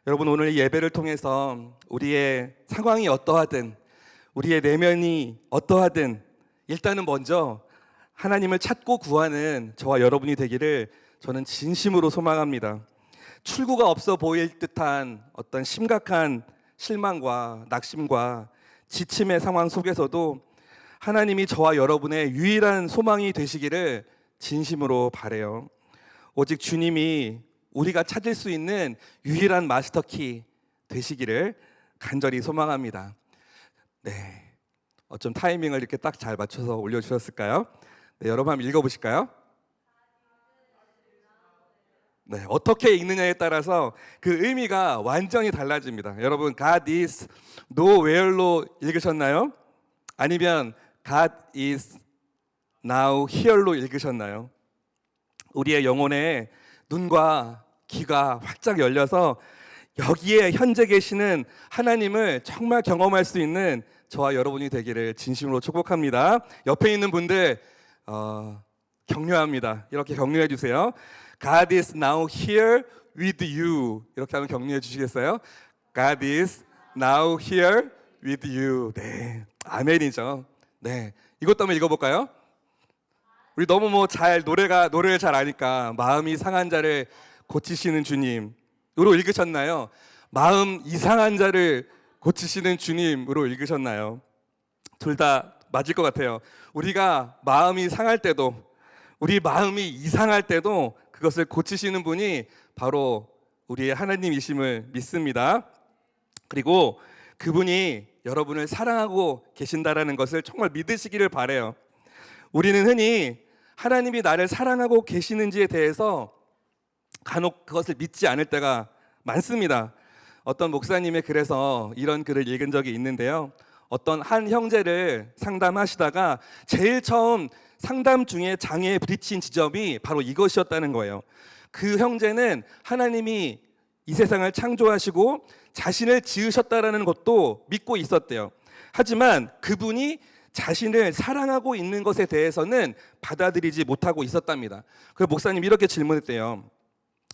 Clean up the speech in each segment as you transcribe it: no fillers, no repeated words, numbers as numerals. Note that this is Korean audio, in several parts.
여러분, 오늘 이 예배를 통해서 우리의 상황이 어떠하든 우리의 내면이 어떠하든 일단은 먼저 하나님을 찾고 구하는 저와 여러분이 되기를 저는 진심으로 소망합니다. 출구가 없어 보일 듯한 어떤 심각한 실망과 낙심과 지침의 상황 속에서도 하나님이 저와 여러분의 유일한 소망이 되시기를 진심으로 바라요. 오직 주님이 우리가 찾을 수 있는 유일한 마스터키 되시기를 간절히 소망합니다. 네, 어쩜 타이밍을 이렇게 딱 잘 맞춰서 올려주셨을까요? 네, 여러분 한번 읽어보실까요? 네, 어떻게 읽느냐에 따라서 그 의미가 완전히 달라집니다. 여러분, God is nowhere로 읽으셨나요? 아니면 God is now here로 읽으셨나요? 우리의 영혼에 눈과 귀가 활짝 열려서 여기에 현재 계시는 하나님을 정말 경험할 수 있는 저와 여러분이 되기를 진심으로 축복합니다. 옆에 있는 분들 격려합니다. 이렇게 격려해 주세요. God is now here with you. 이렇게 하면 격려해 주시겠어요? God is now here with you. 네, 아멘이죠. 네, 이것도 한번 읽어볼까요? 우리 너무 노래를 잘 아니까 마음이 상한 자를 고치시는 주님으로 읽으셨나요? 마음 이상한 자를 고치시는 주님으로 읽으셨나요? 둘 다 맞을 것 같아요. 우리가 마음이 상할 때도, 우리 마음이 이상할 때도 그것을 고치시는 분이 바로 우리의 하나님이심을 믿습니다. 그리고 그분이 여러분을 사랑하고 계신다라는 것을 정말 믿으시기를 바라요. 우리는 흔히 하나님이 나를 사랑하고 계시는지에 대해서 간혹 그것을 믿지 않을 때가 많습니다. 어떤 목사님의 글에서 이런 글을 읽은 적이 있는데요. 어떤 한 형제를 상담하시다가 제일 처음 상담 중에 장애에 부딪힌 지점이 바로 이것이었다는 거예요. 그 형제는 하나님이 이 세상을 창조하시고 자신을 지으셨다라는 것도 믿고 있었대요. 하지만 그분이 자신을 사랑하고 있는 것에 대해서는 받아들이지 못하고 있었답니다. 그래서 목사님이 이렇게 질문했대요.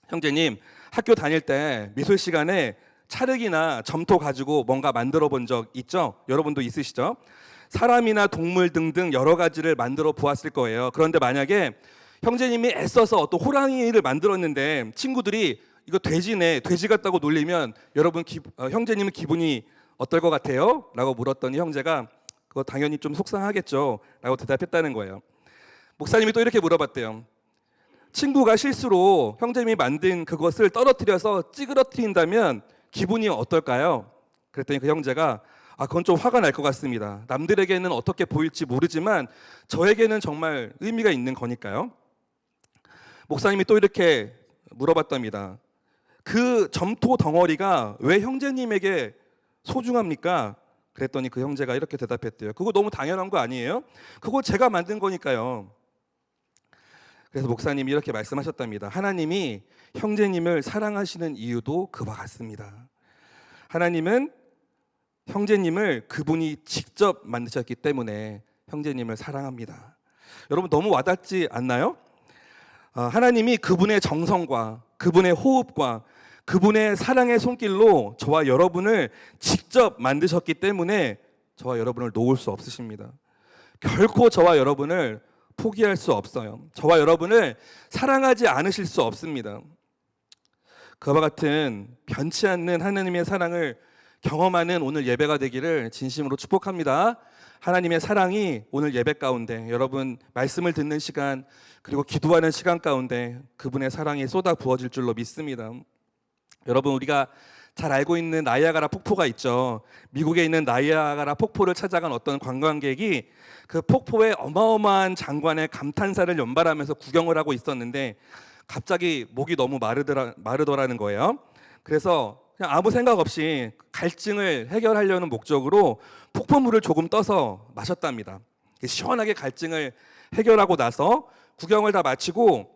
형제님, 학교 다닐 때 미술 시간에 찰흙이나 점토 가지고 뭔가 만들어 본 적 있죠? 여러분도 있으시죠? 사람이나 동물 등등 여러 가지를 만들어 보았을 거예요. 그런데 만약에 형제님이 애써서 어떤 호랑이를 만들었는데 친구들이 이거 돼지네, 돼지 같다고 놀리면 여러분 형제님은 기분이 어떨 것 같아요? 라고 물었더니 형제가 그거 당연히 좀 속상하겠죠 라고 대답했다는 거예요. 목사님이 또 이렇게 물어봤대요. 친구가 실수로 형제님이 만든 그것을 떨어뜨려서 찌그러뜨린다면 기분이 어떨까요? 그랬더니 그 형제가 그건 좀 화가 날 것 같습니다. 남들에게는 어떻게 보일지 모르지만 저에게는 정말 의미가 있는 거니까요. 목사님이 또 이렇게 물어봤답니다. 그 점토 덩어리가 왜 형제님에게 소중합니까? 그랬더니 그 형제가 이렇게 대답했대요. 그거 너무 당연한 거 아니에요? 그거 제가 만든 거니까요. 그래서 목사님이 이렇게 말씀하셨답니다. 하나님이 형제님을 사랑하시는 이유도 그와 같습니다. 하나님은 형제님을 그분이 직접 만드셨기 때문에 형제님을 사랑합니다. 여러분, 너무 와닿지 않나요? 하나님이 그분의 정성과 그분의 호흡과 그분의 사랑의 손길로 저와 여러분을 직접 만드셨기 때문에 저와 여러분을 놓을 수 없으십니다. 결코 저와 여러분을 포기할 수 없어요. 저와 여러분을 사랑하지 않으실 수 없습니다. 그와 같은 변치 않는 하나님의 사랑을 경험하는 오늘 예배가 되기를 진심으로 축복합니다. 하나님의 사랑이 오늘 예배 가운데 여러분 말씀을 듣는 시간 그리고 기도하는 시간 가운데 그분의 사랑이 쏟아 부어질 줄로 믿습니다. 여러분, 우리가 잘 알고 있는 나이아가라 폭포가 있죠. 미국에 있는 나이아가라 폭포를 찾아간 어떤 관광객이 그 폭포의 어마어마한 장관의 감탄사를 연발하면서 구경을 하고 있었는데 갑자기 목이 너무 마르더라는 거예요. 그래서 그냥 아무 생각 없이 갈증을 해결하려는 목적으로 폭포물을 조금 떠서 마셨답니다. 시원하게 갈증을 해결하고 나서 구경을 다 마치고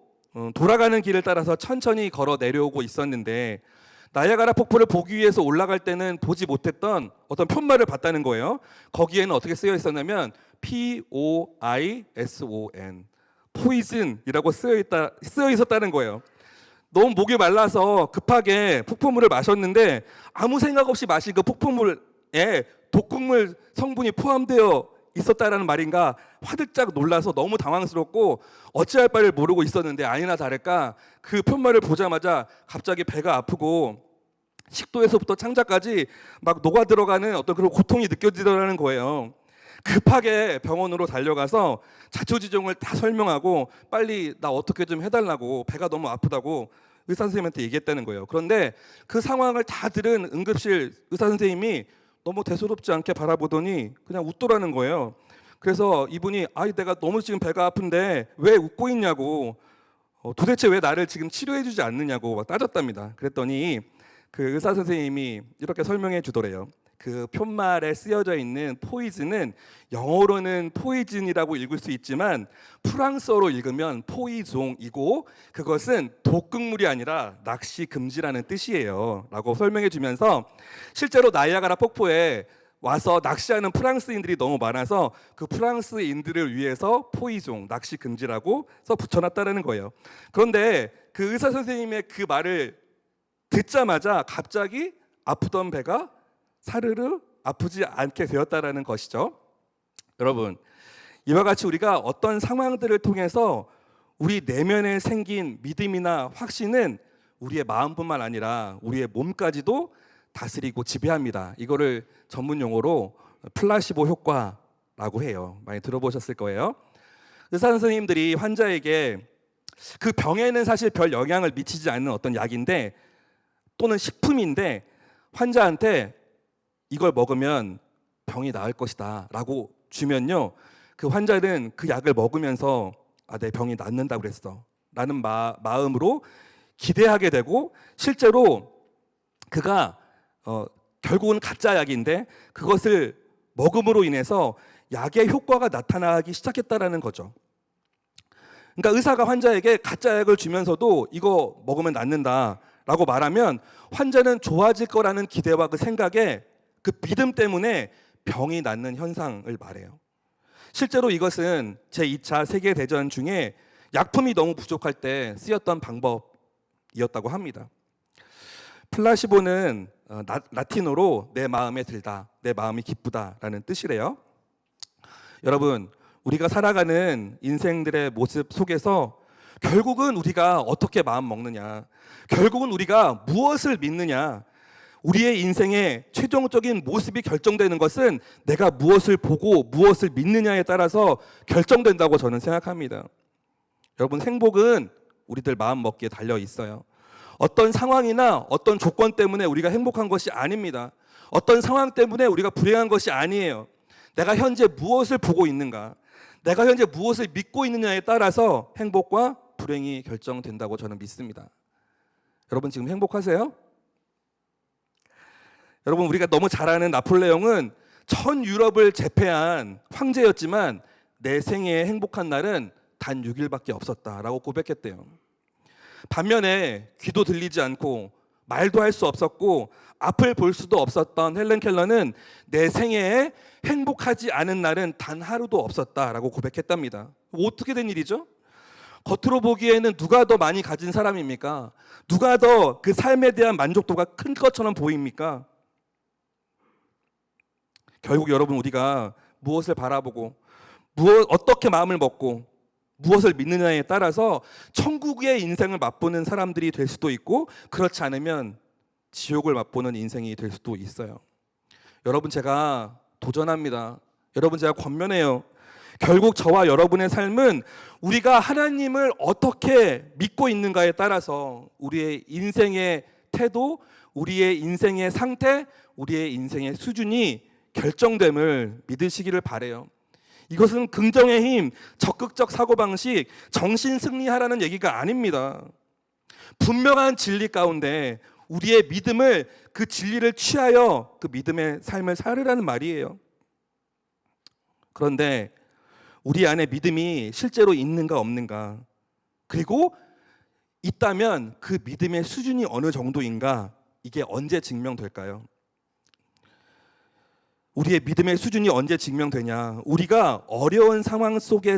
돌아가는 길을 따라서 천천히 걸어 내려오고 있었는데 나이아가라 폭포를 보기 위해서 올라갈 때는 보지 못했던 어떤 편말을 봤다는 거예요. 거기에는 어떻게 쓰여 있었냐면 POISON, 포이즌이라고 쓰여 있었다는 거예요. 너무 목이 말라서 급하게 폭포물을 마셨는데 아무 생각 없이 마신 그 폭포물에 독극물 성분이 포함되어 있었다라는 말인가 화들짝 놀라서 너무 당황스럽고 어찌할 바를 모르고 있었는데 아니나 다를까 그 편말을 보자마자 갑자기 배가 아프고 식도에서부터 창자까지 막 녹아 들어가는 어떤 그런 고통이 느껴지더라는 거예요. 급하게 병원으로 달려가서 자초지종을 다 설명하고 빨리 나 어떻게 좀 해달라고 배가 너무 아프다고 의사 선생님한테 얘기했다는 거예요. 그런데 그 상황을 다 들은 응급실 의사 선생님이 너무 대수롭지 않게 바라보더니 그냥 웃더라는 거예요. 그래서 이분이 내가 너무 지금 배가 아픈데 왜 웃고 있냐고 도대체 왜 나를 지금 치료해주지 않느냐고 막 따졌답니다. 그랬더니 그 의사 선생님이 이렇게 설명해 주더래요. 그 푯말에 쓰여져 있는 포이즌은 영어로는 포이즌이라고 읽을 수 있지만 프랑스어로 읽으면 포이종이고 그것은 독극물이 아니라 낚시 금지라는 뜻이에요 라고 설명해 주면서 실제로 나이아가라 폭포에 와서 낚시하는 프랑스인들이 너무 많아서 그 프랑스인들을 위해서 포이종, 낚시 금지라고 써 붙여놨다는 거예요. 그런데 그 의사 선생님의 그 말을 듣자마자 갑자기 아프던 배가 사르르 아프지 않게 되었다라는 것이죠. 여러분, 이와 같이 우리가 어떤 상황들을 통해서 우리 내면에 생긴 믿음이나 확신은 우리의 마음뿐만 아니라 우리의 몸까지도 다스리고 지배합니다. 이거를 전문 용어로 플라시보 효과라고 해요. 많이 들어보셨을 거예요. 의사 선생님들이 환자에게 그 병에는 사실 별 영향을 미치지 않는 어떤 약인데 또는 식품인데 환자한테 이걸 먹으면 병이 나을 것이다 라고 주면요, 그 환자는 그 약을 먹으면서 내 병이 낫는다고 그랬어 라는 마음으로 기대하게 되고 실제로 그가 결국은 가짜 약인데 그것을 먹음으로 인해서 약의 효과가 나타나기 시작했다라는 거죠. 그러니까 의사가 환자에게 가짜 약을 주면서도 이거 먹으면 낫는다 라고 말하면 환자는 좋아질 거라는 기대와 그 생각에 그 믿음 때문에 병이 낫는 현상을 말해요. 실제로 이것은 제2차 세계대전 중에 약품이 너무 부족할 때 쓰였던 방법이었다고 합니다. 플라시보는 라틴어로 내 마음에 들다, 내 마음이 기쁘다라는 뜻이래요. 여러분, 우리가 살아가는 인생들의 모습 속에서 결국은 우리가 어떻게 마음 먹느냐, 결국은 우리가 무엇을 믿느냐, 우리의 인생의 최종적인 모습이 결정되는 것은 내가 무엇을 보고 무엇을 믿느냐에 따라서 결정된다고 저는 생각합니다. 여러분, 행복은 우리들 마음 먹기에 달려 있어요. 어떤 상황이나 어떤 조건 때문에 우리가 행복한 것이 아닙니다. 어떤 상황 때문에 우리가 불행한 것이 아니에요. 내가 현재 무엇을 보고 있는가, 내가 현재 무엇을 믿고 있느냐에 따라서 행복과 불행이 결정된다고 저는 믿습니다. 여러분, 지금 행복하세요? 여러분, 우리가 너무 잘 아는 나폴레옹은 전 유럽을 제패한 황제였지만 내 생애에 행복한 날은 단 6일밖에 없었다라고 고백했대요. 반면에 귀도 들리지 않고 말도 할 수 없었고 앞을 볼 수도 없었던 헬렌 켈러는 내 생애에 행복하지 않은 날은 단 하루도 없었다라고 고백했답니다. 어떻게 된 일이죠? 겉으로 보기에는 누가 더 많이 가진 사람입니까? 누가 더 그 삶에 대한 만족도가 큰 것처럼 보입니까? 결국 여러분, 우리가 무엇을 바라보고 어떻게 마음을 먹고 무엇을 믿느냐에 따라서 천국의 인생을 맛보는 사람들이 될 수도 있고 그렇지 않으면 지옥을 맛보는 인생이 될 수도 있어요. 여러분, 제가 도전합니다. 여러분, 제가 권면해요. 결국 저와 여러분의 삶은 우리가 하나님을 어떻게 믿고 있는가에 따라서 우리의 인생의 태도, 우리의 인생의 상태, 우리의 인생의 수준이 결정됨을 믿으시기를 바라요. 이것은 긍정의 힘, 적극적 사고방식, 정신 승리하라는 얘기가 아닙니다. 분명한 진리 가운데 우리의 믿음을, 그 진리를 취하여 그 믿음의 삶을 살으라는 말이에요. 그런데 우리 안에 믿음이 실제로 있는가 없는가, 그리고 있다면 그 믿음의 수준이 어느 정도인가, 이게 언제 증명될까요? 우리의 믿음의 수준이 언제 증명되냐? 우리가 어려운 상황 속에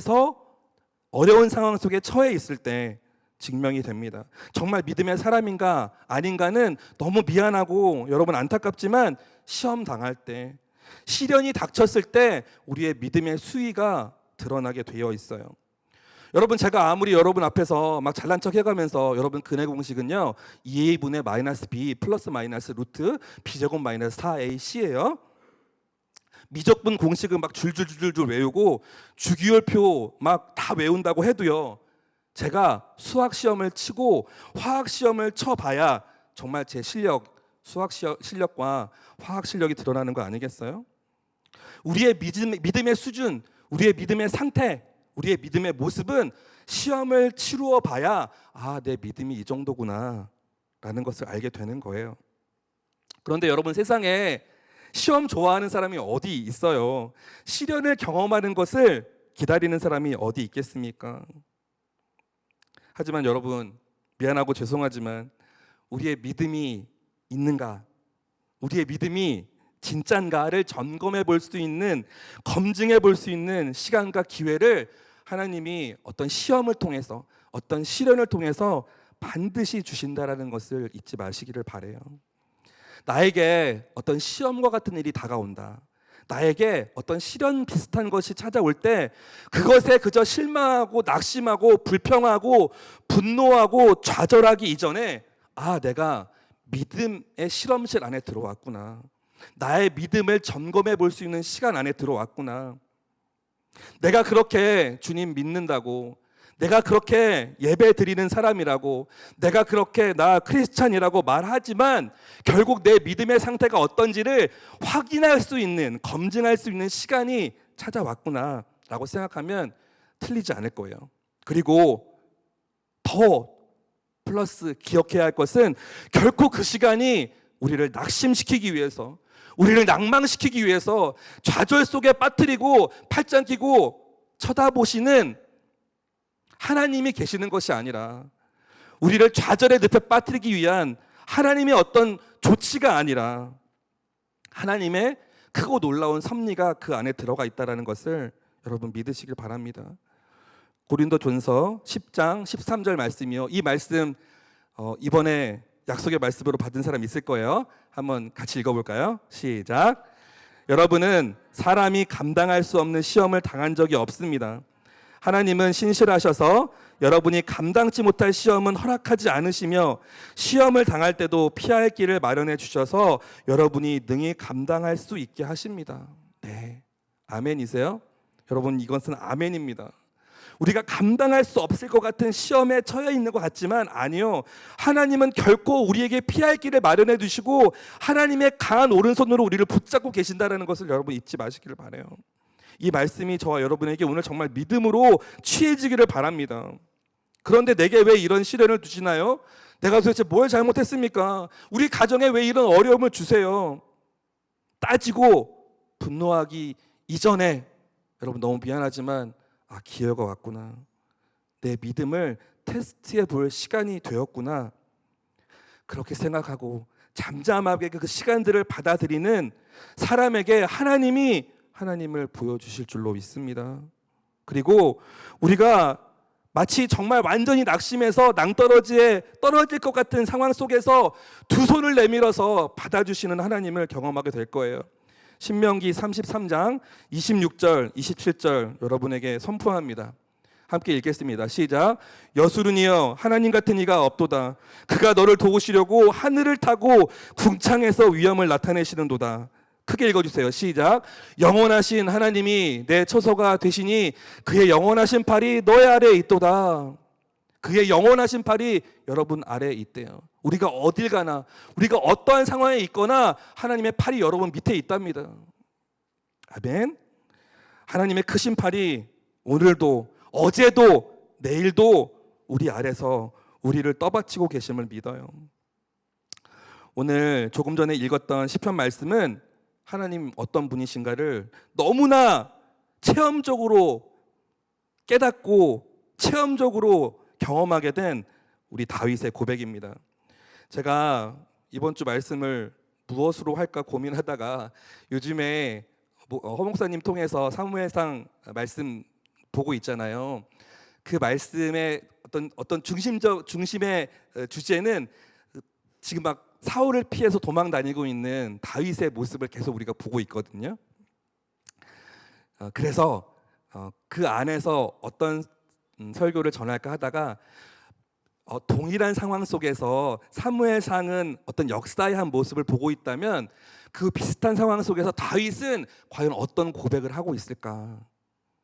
처해 있을 때 증명이 됩니다. 정말 믿음의 사람인가 아닌가는 너무 미안하고 여러분 안타깝지만 시험 당할 때, 시련이 닥쳤을 때 우리의 믿음의 수위가 드러나게 되어 있어요. 여러분, 제가 아무리 여러분 앞에서 막 잘난 척 해가면서 여러분 근해 공식은요 2a분의 마이너스 b 플러스 마이너스 루트 b제곱 마이너스 4ac예요. 미적분 공식은 막 줄줄줄줄 외우고 주기율표 막 다 외운다고 해도요, 제가 수학 시험을 치고 화학 시험을 쳐봐야 정말 제 실력, 수학 실력과 화학 실력이 드러나는 거 아니겠어요? 우리의 믿음의 수준, 우리의 믿음의 상태, 우리의 믿음의 모습은 시험을 치루어 봐야 내 믿음이 이 정도구나 라는 것을 알게 되는 거예요. 그런데 여러분, 세상에 시험 좋아하는 사람이 어디 있어요? 시련을 경험하는 것을 기다리는 사람이 어디 있겠습니까? 하지만 여러분, 미안하고 죄송하지만 우리의 믿음이 있는가? 우리의 믿음이 진짠가를 점검해 볼 수 있는, 검증해 볼 수 있는 시간과 기회를 하나님이 어떤 시험을 통해서, 어떤 시련을 통해서 반드시 주신다라는 것을 잊지 마시기를 바라요. 나에게 어떤 시험과 같은 일이 다가온다, 나에게 어떤 시련 비슷한 것이 찾아올 때 그것에 그저 실망하고 낙심하고 불평하고 분노하고 좌절하기 이전에 내가 믿음의 실험실 안에 들어왔구나, 나의 믿음을 점검해 볼 수 있는 시간 안에 들어왔구나, 내가 그렇게 주님 믿는다고, 내가 그렇게 예배 드리는 사람이라고, 내가 그렇게 나 크리스찬이라고 말하지만 결국 내 믿음의 상태가 어떤지를 확인할 수 있는, 검증할 수 있는 시간이 찾아왔구나 라고 생각하면 틀리지 않을 거예요. 그리고 더 플러스 기억해야 할 것은 결코 그 시간이 우리를 낙심시키기 위해서, 우리를 낭망시키기 위해서 좌절 속에 빠뜨리고 팔짱 끼고 쳐다보시는 하나님이 계시는 것이 아니라, 우리를 좌절의 늪에 빠뜨리기 위한 하나님의 어떤 조치가 아니라 하나님의 크고 놀라운 섭리가 그 안에 들어가 있다는 것을 여러분 믿으시길 바랍니다. 고린도전서 10장 13절 말씀이요, 이 말씀 이번에 약속의 말씀으로 받은 사람 있을 거예요. 한번 같이 읽어볼까요? 시작. 여러분은 사람이 감당할 수 없는 시험을 당한 적이 없습니다. 하나님은 신실하셔서 여러분이 감당치 못할 시험은 허락하지 않으시며 시험을 당할 때도 피할 길을 마련해 주셔서 여러분이 능히 감당할 수 있게 하십니다. 네, 아멘이세요? 여러분, 이것은 아멘입니다. 우리가 감당할 수 없을 것 같은 시험에 처해 있는 것 같지만 아니요, 하나님은 결코 우리에게 피할 길을 마련해 두시고 하나님의 강한 오른손으로 우리를 붙잡고 계신다는 것을 여러분 잊지 마시기를 바라요. 이 말씀이 저와 여러분에게 오늘 정말 믿음으로 취해지기를 바랍니다. 그런데 내게 왜 이런 시련을 주시나요? 내가 도대체 뭘 잘못했습니까? 우리 가정에 왜 이런 어려움을 주세요? 따지고 분노하기 이전에 여러분, 너무 미안하지만 기회가 왔구나, 내 믿음을 테스트해 볼 시간이 되었구나, 그렇게 생각하고 잠잠하게 그 시간들을 받아들이는 사람에게 하나님을 보여주실 줄로 믿습니다. 그리고 우리가 마치 정말 완전히 낙심해서 낭떠러지에 떨어질 것 같은 상황 속에서 두 손을 내밀어서 받아주시는 하나님을 경험하게 될 거예요. 신명기 33장 26절 27절 여러분에게 선포합니다. 함께 읽겠습니다. 시작. 여수르니여, 하나님 같은 이가 없도다. 그가 너를 도우시려고 하늘을 타고 궁창에서 위엄을 나타내시는도다. 크게 읽어주세요. 시작. 영원하신 하나님이 내 처소가 되시니 그의 영원하신 팔이 너의 아래에 있도다. 그의 영원하신 팔이 여러분 아래에 있대요. 우리가 어딜 가나, 우리가 어떠한 상황에 있거나 하나님의 팔이 여러분 밑에 있답니다. 아멘. 하나님의 크신 팔이 오늘도, 어제도, 내일도 우리 아래서 우리를 떠받치고 계심을 믿어요. 오늘 조금 전에 읽었던 시편 말씀은 하나님 어떤 분이신가를 너무나 체험적으로 깨닫고 체험적으로 경험하게 된 우리 다윗의 고백입니다. 제가 이번 주 말씀을 무엇으로 할까 고민하다가 요즘에 허 목사님 통해서 사무엘상 말씀 보고 있잖아요. 그 말씀의 어떤 중심의 주제는 지금 막 사울을 피해서 도망 다니고 있는 다윗의 모습을 계속 우리가 보고 있거든요. 그래서 그 안에서 어떤 설교를 전할까 하다가 동일한 상황 속에서 사무엘상은 어떤 역사의 한 모습을 보고 있다면 그 비슷한 상황 속에서 다윗은 과연 어떤 고백을 하고 있을까?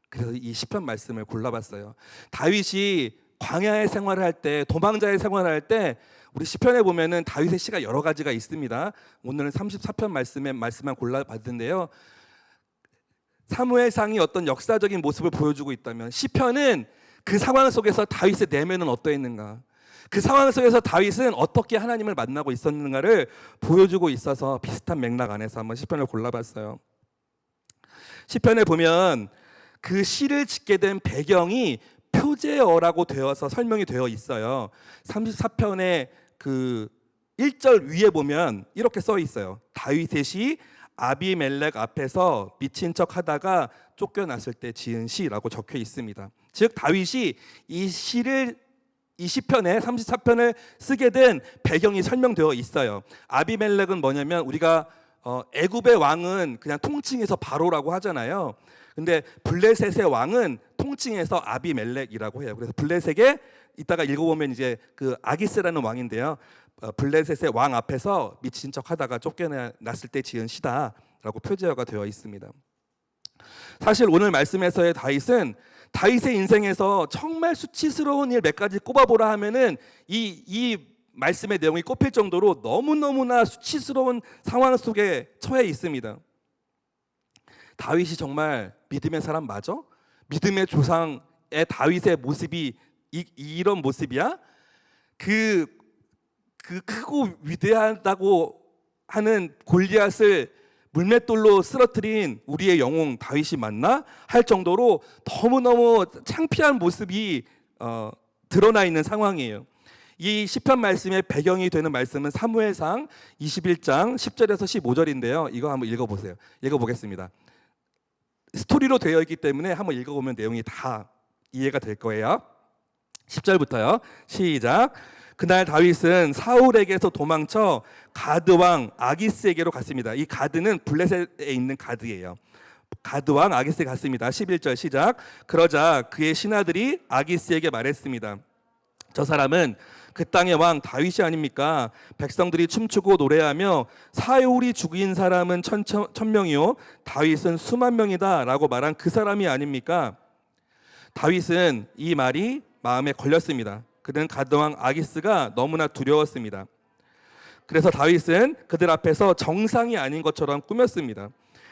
그래서 이 시편 말씀을 골라봤어요. 다윗이 광야의 생활을 할 때, 도망자의 생활을 할 때 우리 시편에 보면은 다윗의 시가 여러 가지가 있습니다. 오늘은 34편 말씀만 골라봤는데요. 사무엘상이 어떤 역사적인 모습을 보여주고 있다면 시편은 그 상황 속에서 다윗의 내면은 어떠했는가, 그 상황 속에서 다윗은 어떻게 하나님을 만나고 있었는가를 보여주고 있어서 비슷한 맥락 안에서 한번 시편을 골라봤어요. 시편에 보면 그 시를 짓게 된 배경이 표제어라고 되어서 설명이 되어 있어요. 34편의 그 1절 위에 보면 이렇게 써 있어요. 다윗의 시 아비멜렉 앞에서 미친 척 하다가 쫓겨났을 때 지은 시라고 적혀 있습니다. 즉 다윗이 이 시편에 34편을 쓰게 된 배경이 설명되어 있어요. 아비멜렉은 뭐냐면 우리가 애굽의 왕은 그냥 통칭해서 바로라고 하잖아요. 근데 블레셋의 왕은 통칭해서 아비멜렉이라고 해요. 그래서 블레셋에 이따가 읽어보면 이제 그 아기스라는 왕인데요. 블레셋의 왕 앞에서 미친 척하다가 쫓겨났을 때 지은 시다라고 표제어가 되어 있습니다. 사실 오늘 말씀에서의 다윗은 다윗의 인생에서 정말 수치스러운 일 몇 가지 꼽아보라 하면은 이 말씀의 내용이 꼽힐 정도로 너무너무나 수치스러운 상황 속에 처해 있습니다. 다윗이 정말 믿음의 사람 맞아? 믿음의 조상의 다윗의 모습이 이런 모습이야? 그 크고 위대하다고 하는 골리앗을 물맷돌로 쓰러뜨린 우리의 영웅 다윗이 맞나? 할 정도로 너무너무 창피한 모습이 드러나 있는 상황이에요. 이 시편 말씀의 배경이 되는 말씀은 사무엘상 21장 10절에서 15절인데요. 이거 한번 읽어보세요. 읽어보겠습니다. 스토리로 되어 있기 때문에 한번 읽어보면 내용이 다 이해가 될 거예요. 10절부터요. 시작. 그날 다윗은 사울에게서 도망쳐 가드 왕 아기스에게로 갔습니다. 이 가드는 블레셋에 있는 가드예요. 가드 왕 아기스에 갔습니다. 11절 시작. 그러자 그의 신하들이 아기스에게 말했습니다. 저 사람은 그 땅의 왕 다윗이 아닙니까? 백성들이 춤추고 노래하며 사울이 죽인 사람은 1000명이요 다윗은 수만 명이다 라고 말한 그 사람이 아닙니까? 다윗은 이 말이 마음에 걸렸습니다. 그는 가드왕 아기스가 너무나 두려웠습니다. 그래서 다윗은 그들 앞에서 정상이 아닌 것처럼 꾸몄습니다.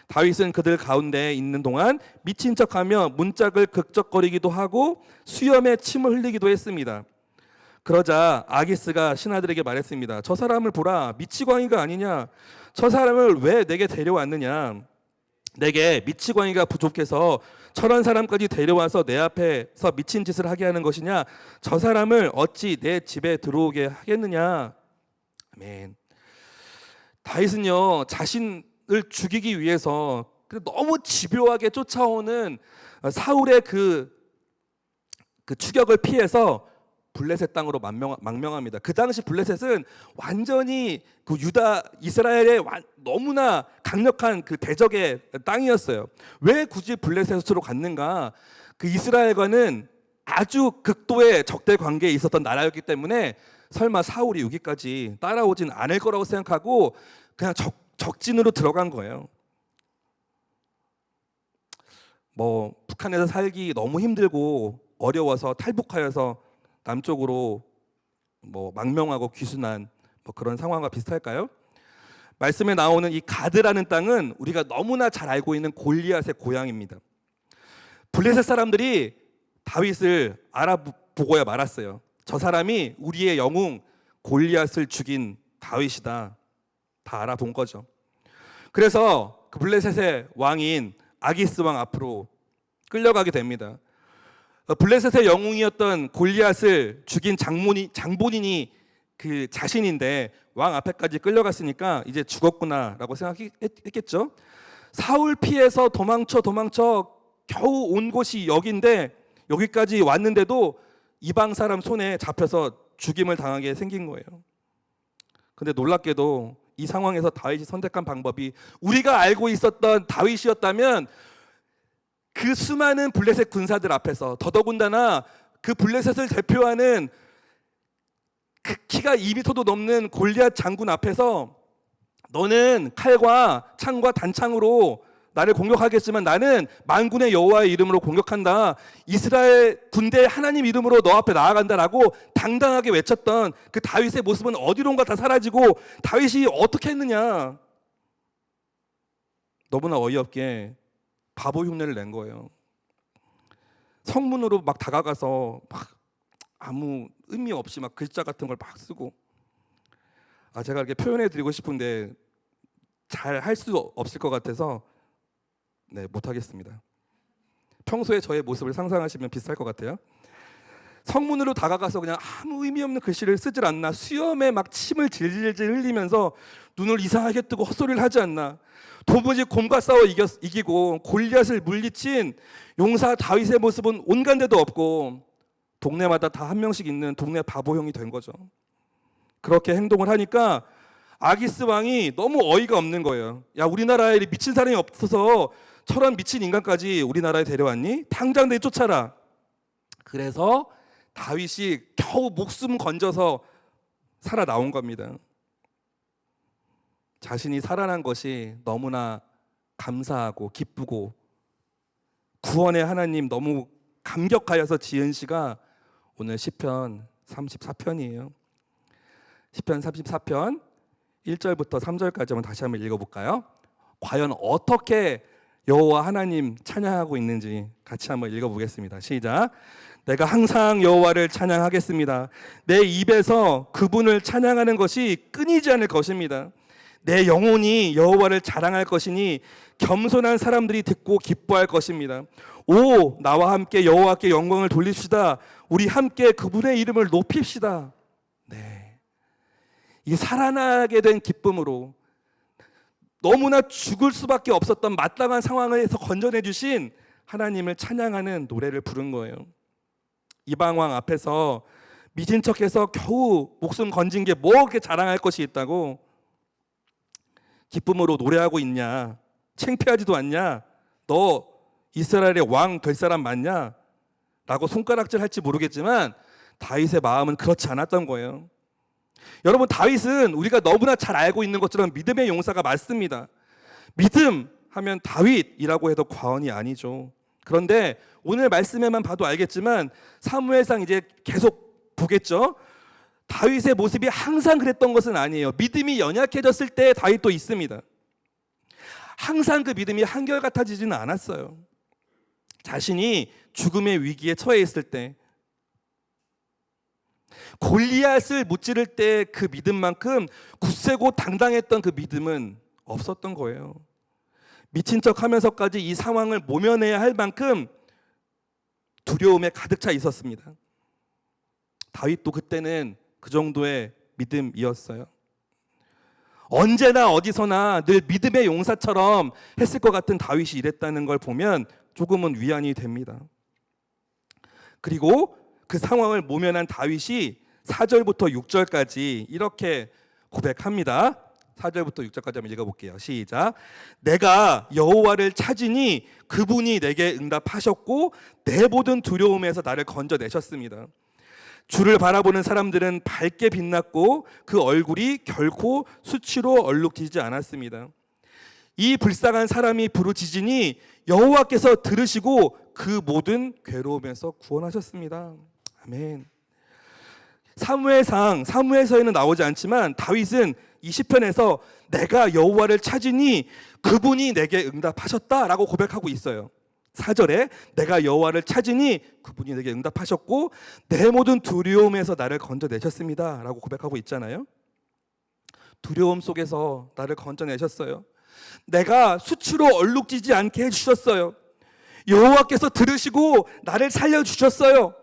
다윗은 그들 가운데 있는 동안 미친 척하며 문짝을 극적거리기도 하고 수염에 침을 흘리기도 했습니다. 그러자 아기스가 신하들에게 말했습니다. 저 사람을 보라, 미치광이가 아니냐? 저 사람을 왜 내게 데려왔느냐? 내게 미치광이가 부족해서 저런 사람까지 데려와서 내 앞에서 미친 짓을 하게 하는 것이냐? 저 사람을 어찌 내 집에 들어오게 하겠느냐? 아멘. 다윗은요 자신을 죽이기 위해서 너무 집요하게 쫓아오는 사울의 그 추격을 피해서 블레셋 땅으로 망명합니다. 그 당시 블레셋은 완전히 그 유다 이스라엘의 너무나 강력한 그 대적의 땅이었어요. 왜 굳이 블레셋으로 갔는가? 그 이스라엘과는 아주 극도의 적대 관계에 있었던 나라였기 때문에 설마 사울이 여기까지 따라오진 않을 거라고 생각하고 그냥 적진으로 들어간 거예요. 뭐 북한에서 살기 너무 힘들고 어려워서 탈북하여서 남쪽으로 뭐 망명하고 귀순한 뭐 그런 상황과 비슷할까요? 말씀에 나오는 이 가드라는 땅은 우리가 너무나 잘 알고 있는 골리앗의 고향입니다. 블레셋 사람들이 다윗을 알아보고야 말았어요. 저 사람이 우리의 영웅 골리앗을 죽인 다윗이다. 다 알아본 거죠. 그래서 그 블레셋의 왕인 아기스 왕 앞으로 끌려가게 됩니다. 블레셋의 영웅이었던 골리앗을 죽인 장본인이 그 자신인데 왕 앞에까지 끌려갔으니까 이제 죽었구나라고 생각했겠죠. 사울 피해서 도망쳐 겨우 온 곳이 여기인데 여기까지 왔는데도 이방 사람 손에 잡혀서 죽임을 당하게 생긴 거예요. 근데 놀랍게도 이 상황에서 다윗이 선택한 방법이 우리가 알고 있었던 다윗이었다면 그 수많은 블레셋 군사들 앞에서, 더더군다나 그 블레셋을 대표하는 그 키가 2m도 넘는 골리앗 장군 앞에서 너는 칼과 창과 단창으로 나를 공격하겠지만 나는 만군의 여호와의 이름으로 공격한다, 이스라엘 군대 하나님 이름으로 너 앞에 나아간다라고 당당하게 외쳤던 그 다윗의 모습은 어디론가 다 사라지고 다윗이 어떻게 했느냐? 너무나 어이없게 바보 흉내를 낸 거예요. 성문으로 막 다가가서 막 아무 의미 없이 막 글자 같은 걸 막 쓰고, 제가 이렇게 표현해 드리고 싶은데 잘 할 수 없을 것 같아서 못하겠습니다. 평소에 저의 모습을 상상하시면 비슷할 것 같아요. 성문으로 다가가서 그냥 아무 의미 없는 글씨를 쓰질 않나, 수염에 막 침을 질질질 흘리면서 눈을 이상하게 뜨고 헛소리를 하지 않나, 도무지 곰과 싸워 이기고 골리앗을 물리친 용사 다윗의 모습은 온간데도 없고 동네마다 다 한 명씩 있는 동네 바보형이 된 거죠. 그렇게 행동을 하니까 아기스 왕이 너무 어이가 없는 거예요. 야, 우리나라에 미친 사람이 없어서 저런 미친 인간까지 우리나라에 데려왔니? 당장 내쫓아라. 그래서 다윗이 겨우 목숨 건져서 살아나온 겁니다. 자신이 살아난 것이 너무나 감사하고 기쁘고 구원의 하나님 너무 감격하여서 지은 시가 오늘 시편 34편이에요. 시편 34편 1절부터 3절까지 한번 다시 한번 읽어볼까요? 과연 어떻게 여호와 하나님 찬양하고 있는지 같이 한번 읽어보겠습니다. 시작. 내가 항상 여호와를 찬양하겠습니다. 내 입에서 그분을 찬양하는 것이 끊이지 않을 것입니다. 내 영혼이 여호와를 자랑할 것이니 겸손한 사람들이 듣고 기뻐할 것입니다. 오, 나와 함께 여호와께 영광을 돌립시다. 우리 함께 그분의 이름을 높입시다. 이 살아나게 된 기쁨으로 너무나 죽을 수밖에 없었던 마땅한 상황에서 건져내 주신 하나님을 찬양하는 노래를 부른 거예요. 이방왕 앞에서 미친 척해서 겨우 목숨 건진 게 뭐 그렇게 자랑할 것이 있다고 기쁨으로 노래하고 있냐? 창피하지도 않냐? 너 이스라엘의 왕 될 사람 맞냐? 라고 손가락질 할지 모르겠지만 다윗의 마음은 그렇지 않았던 거예요. 여러분, 다윗은 우리가 너무나 잘 알고 있는 것처럼 믿음의 용사가 맞습니다. 믿음 하면 다윗이라고 해도 과언이 아니죠. 그런데 오늘 말씀에만 봐도 알겠지만 사무엘상 이제 계속 보겠죠. 다윗의 모습이 항상 그랬던 것은 아니에요. 믿음이 연약해졌을 때 다윗도 있습니다. 항상 그 믿음이 한결같아지지는 않았어요. 자신이 죽음의 위기에 처해 있을 때, 골리앗을 무찌를 때 그 믿음만큼 굳세고 당당했던 그 믿음은 없었던 거예요. 미친 척 하면서까지 이 상황을 모면해야 할 만큼 두려움에 가득 차 있었습니다. 다윗도 그때는 그 정도의 믿음이었어요. 언제나 어디서나 늘 믿음의 용사처럼 했을 것 같은 다윗이 이랬다는 걸 보면 조금은 위안이 됩니다. 그리고 그 상황을 모면한 다윗이 4절부터 6절까지 이렇게 고백합니다. 4절부터 6절까지 한번 읽어볼게요. 시작. 내가 여호와를 찾으니 그분이 내게 응답하셨고 내 모든 두려움에서 나를 건져내셨습니다. 주를 바라보는 사람들은 밝게 빛났고 그 얼굴이 결코 수치로 얼룩지지 않았습니다. 이 불쌍한 사람이 부르짖으니 여호와께서 들으시고 그 모든 괴로움에서 구원하셨습니다. 아멘. 사무엘서에는 나오지 않지만 다윗은 이 시편에서 내가 여호와를 찾으니 그분이 내게 응답하셨다라고 고백하고 있어요. 4절에 내가 여호와를 찾으니 그분이 내게 응답하셨고 내 모든 두려움에서 나를 건져내셨습니다 라고 고백하고 있잖아요. 두려움 속에서 나를 건져내셨어요. 내가 수치로 얼룩지지 않게 해주셨어요. 여호와께서 들으시고 나를 살려주셨어요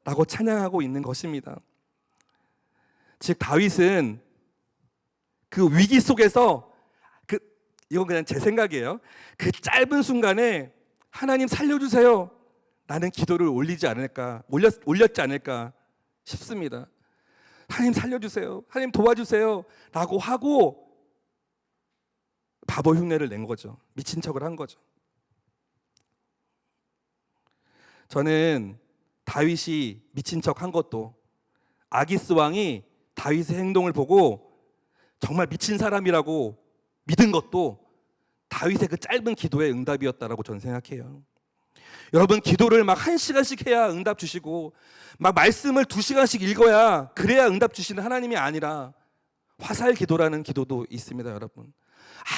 라고 찬양하고 있는 것입니다. 즉 다윗은 그 위기 속에서 이건 그냥 제 생각이에요. 그 짧은 순간에 하나님 살려주세요 나는 기도를 올렸지 않을까 싶습니다. 하나님 살려주세요. 하나님 도와주세요. 라고 하고 바보 흉내를 낸 거죠. 미친 척을 한 거죠. 저는 다윗이 미친 척 한 것도, 아기스 왕이 다윗의 행동을 보고 정말 미친 사람이라고 믿은 것도 다윗의 그 짧은 기도의 응답이었다라고 저는 생각해요. 여러분, 기도를 막 1시간씩 해야 응답 주시고 막 말씀을 2시간씩 읽어야 그래야 응답 주시는 하나님이 아니라 화살 기도라는 기도도 있습니다. 여러분,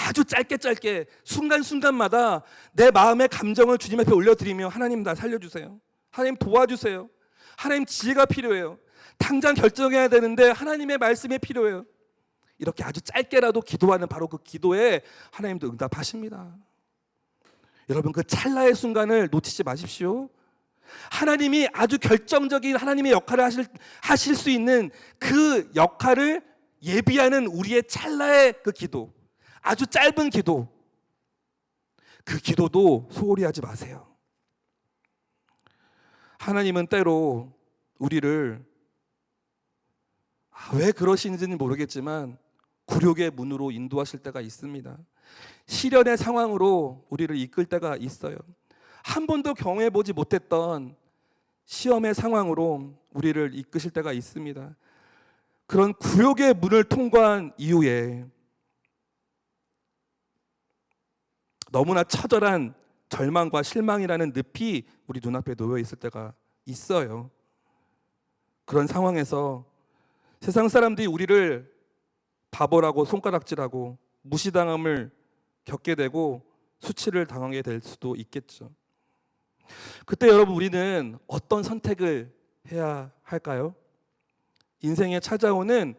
아주 짧게 순간순간마다 내 마음의 감정을 주님 앞에 올려드리며 하나님 나 살려주세요. 하나님 도와주세요. 하나님 지혜가 필요해요. 당장 결정해야 되는데 하나님의 말씀이 필요해요. 이렇게 아주 짧게라도 기도하는 바로 그 기도에 하나님도 응답하십니다. 여러분, 그 찰나의 순간을 놓치지 마십시오. 하나님이 아주 결정적인 하나님의 역할을 하실 수 있는 그 역할을 예비하는 우리의 찰나의 그 기도, 아주 짧은 기도, 그 기도도 소홀히 하지 마세요. 하나님은 때로 우리를 왜 그러시는지는 모르겠지만 굴욕의 문으로 인도하실 때가 있습니다. 시련의 상황으로 우리를 이끌 때가 있어요. 한 번도 경험해보지 못했던 시험의 상황으로 우리를 이끄실 때가 있습니다. 그런 굴욕의 문을 통과한 이후에 너무나 처절한 절망과 실망이라는 늪이 우리 눈앞에 놓여 있을 때가 있어요. 그런 상황에서 세상 사람들이 우리를 바보라고 손가락질하고 무시당함을 겪게 되고 수치를 당하게 될 수도 있겠죠. 그때 여러분, 우리는 어떤 선택을 해야 할까요? 인생에 찾아오는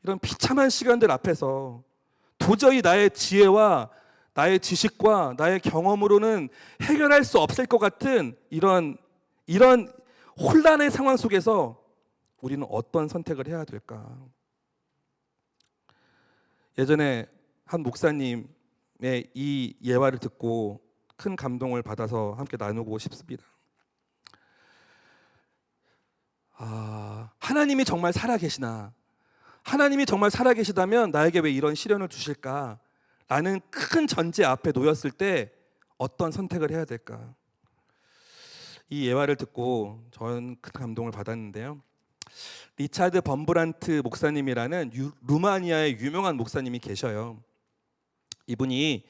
이런 비참한 시간들 앞에서 도저히 나의 지혜와 나의 지식과 나의 경험으로는 해결할 수 없을 것 같은 이런 혼란의 상황 속에서 우리는 어떤 선택을 해야 될까? 예전에 한 목사님의 이 예화를 듣고 큰 감동을 받아서 함께 나누고 싶습니다. 하나님이 정말 살아계시나? 하나님이 정말 살아계시다면 나에게 왜 이런 시련을 주실까? 라는 큰 전제 앞에 놓였을 때 어떤 선택을 해야 될까? 이 예화를 듣고 저는 큰 감동을 받았는데요. 리차드 범브란트 목사님이라는 루마니아의 유명한 목사님이 계셔요. 이분이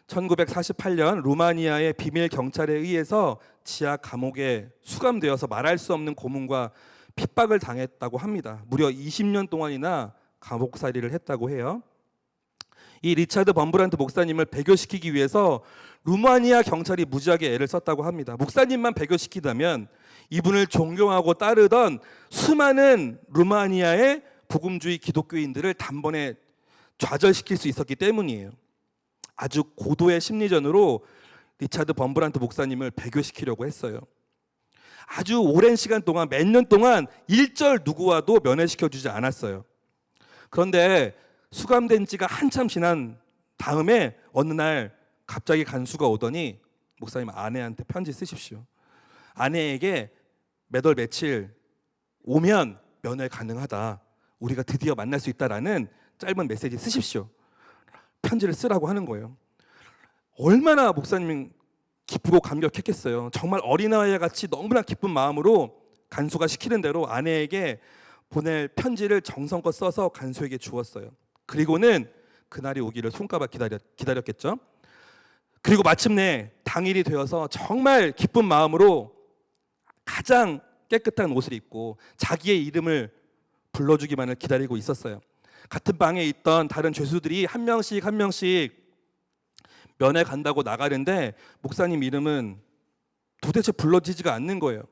1948년 루마니아의 비밀 경찰에 의해서 지하 감옥에 수감되어서 말할 수 없는 고문과 핍박을 당했다고 합니다. 무려 20년 동안이나 감옥살이를 했다고 해요. 이 리차드 범브란트 목사님을 배교시키기 위해서 루마니아 경찰이 무지하게 애를 썼다고 합니다. 목사님만 배교시키다면 이분을 존경하고 따르던 수많은 루마니아의 복음주의 기독교인들을 단번에 좌절시킬 수 있었기 때문이에요. 아주 고도의 심리전으로 리차드 범브란트 목사님을 배교시키려고 했어요. 아주 오랜 시간 동안, 몇 년 동안 일절 누구와도 면회시켜주지 않았어요. 그런데 수감된 지가 한참 지난 다음에 어느 날 갑자기 간수가 오더니 목사님 아내한테 편지 쓰십시오. 아내에게 몇 월 며칠 오면 면회 가능하다. 우리가 드디어 만날 수 있다라는 짧은 메시지 쓰십시오. 편지를 쓰라고 하는 거예요. 얼마나 목사님은 기쁘고 감격했겠어요. 정말 어린아이와 같이 너무나 기쁜 마음으로 간수가 시키는 대로 아내에게 보낼 편지를 정성껏 써서 간수에게 주었어요. 그리고는 그날이 오기를 손꼽아 기다렸겠죠. 그리고 마침내 당일이 되어서 정말 기쁜 마음으로 가장 깨끗한 옷을 입고 자기의 이름을 불러주기만을 기다리고 있었어요. 같은 방에 있던 다른 죄수들이 한 명씩 면회 간다고 나가는데 목사님 이름은 도대체 불러지지가 않는 거예요.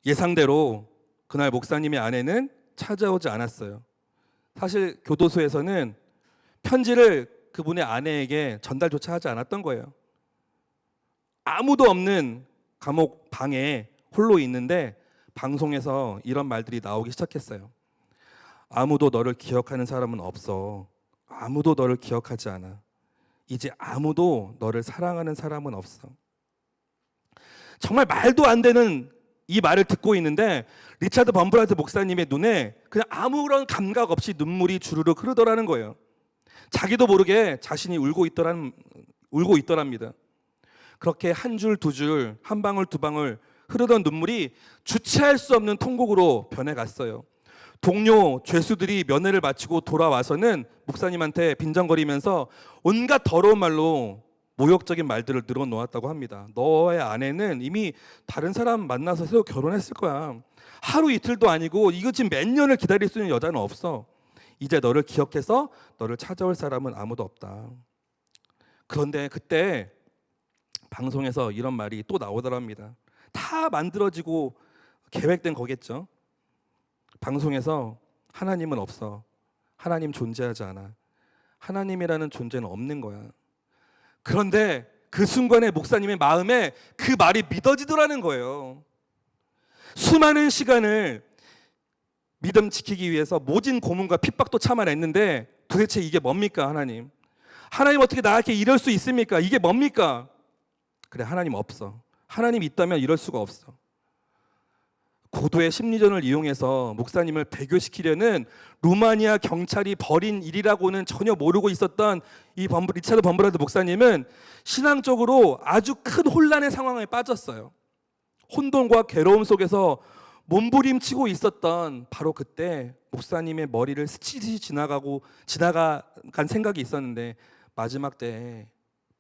예상대로 그날 목사님의 아내는 찾아오지 않았어요. 사실 교도소에서는 편지를 그분의 아내에게 전달조차 하지 않았던 거예요. 아무도 없는 감옥 방에 홀로 있는데 방송에서 이런 말들이 나오기 시작했어요. 아무도 너를 기억하는 사람은 없어. 아무도 너를 기억하지 않아. 이제 아무도 너를 사랑하는 사람은 없어. 정말 말도 안 되는 이 말을 듣고 있는데 리차드 범브라트 목사님의 눈에 그냥 아무런 감각 없이 눈물이 주르륵 흐르더라는 거예요. 자기도 모르게 자신이 울고 있더랍니다. 그렇게 한 줄, 두 줄, 한 방울, 두 방울 흐르던 눈물이 주체할 수 없는 통곡으로 변해갔어요. 동료, 죄수들이 면회를 마치고 돌아와서는 목사님한테 빈정거리면서 온갖 더러운 말로 모욕적인 말들을 늘어놓았다고 합니다. 너의 아내는 이미 다른 사람 만나서 새로 결혼했을 거야. 하루 이틀도 아니고 이거 지금 몇 년을 기다릴 수 있는 여자는 없어. 이제 너를 기억해서 너를 찾아올 사람은 아무도 없다. 그런데 그때 방송에서 이런 말이 또 나오더랍니다. 다 만들어지고 계획된 거겠죠. 방송에서 하나님은 없어. 하나님 존재하지 않아. 하나님이라는 존재는 없는 거야. 그런데 그 순간에 목사님의 마음에 그 말이 믿어지더라는 거예요. 수많은 시간을 믿음 지키기 위해서 모진 고문과 핍박도 참아냈는데 도대체 이게 뭡니까, 하나님? 하나님 어떻게 나에게 이럴 수 있습니까? 이게 뭡니까? 그래, 하나님 없어. 하나님 있다면 이럴 수가 없어. 고도의 심리전을 이용해서 목사님을 배교시키려는 루마니아 경찰이 벌인 일이라고는 전혀 모르고 있었던 이 리차드 범브라트 목사님은 신앙적으로 아주 큰 혼란의 상황에 빠졌어요. 혼돈과 괴로움 속에서 몸부림치고 있었던 바로 그때 목사님의 머리를 스치듯이 지나간 생각이 있었는데 마지막 때에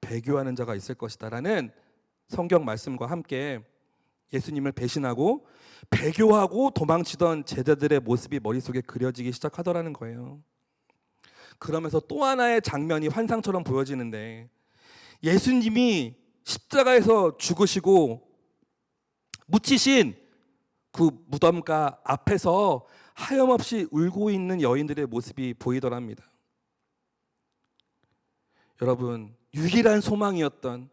배교하는 자가 있을 것이다라는 성경 말씀과 함께 예수님을 배신하고 배교하고 도망치던 제자들의 모습이 머릿속에 그려지기 시작하더라는 거예요. 그러면서 또 하나의 장면이 환상처럼 보여지는데 예수님이 십자가에서 죽으시고 묻히신 그 무덤가 앞에서 하염없이 울고 있는 여인들의 모습이 보이더랍니다. 여러분, 유일한 소망이었던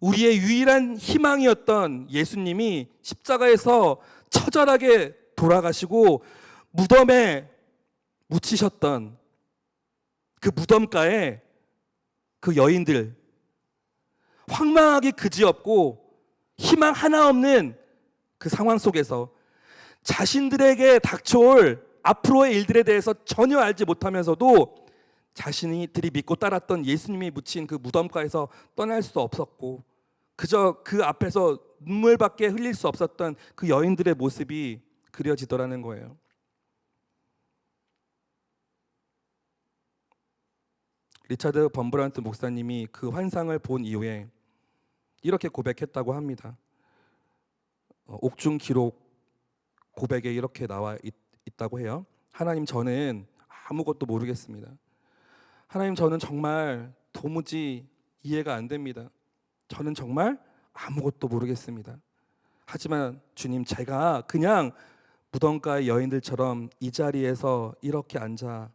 우리의 유일한 희망이었던 예수님이 십자가에서 처절하게 돌아가시고 무덤에 묻히셨던 그 무덤가에 그 여인들, 황망하기 그지없고 희망 하나 없는 그 상황 속에서 자신들에게 닥쳐올 앞으로의 일들에 대해서 전혀 알지 못하면서도 자신들이 믿고 따랐던 예수님이 묻힌 그 무덤가에서 떠날 수 없었고 그저 그 앞에서 눈물밖에 흘릴 수 없었던 그 여인들의 모습이 그려지더라는 거예요. 리차드 범브란트 목사님이 그 환상을 본 이후에 이렇게 고백했다고 합니다. 옥중 기록 고백에 이렇게 나와 있다고 해요. 하나님, 저는 아무것도 모르겠습니다. 하나님, 저는 정말 도무지 이해가 안 됩니다. 저는 정말 아무것도 모르겠습니다. 하지만 주님, 제가 그냥 무덤가의 여인들처럼 이 자리에서 이렇게 앉아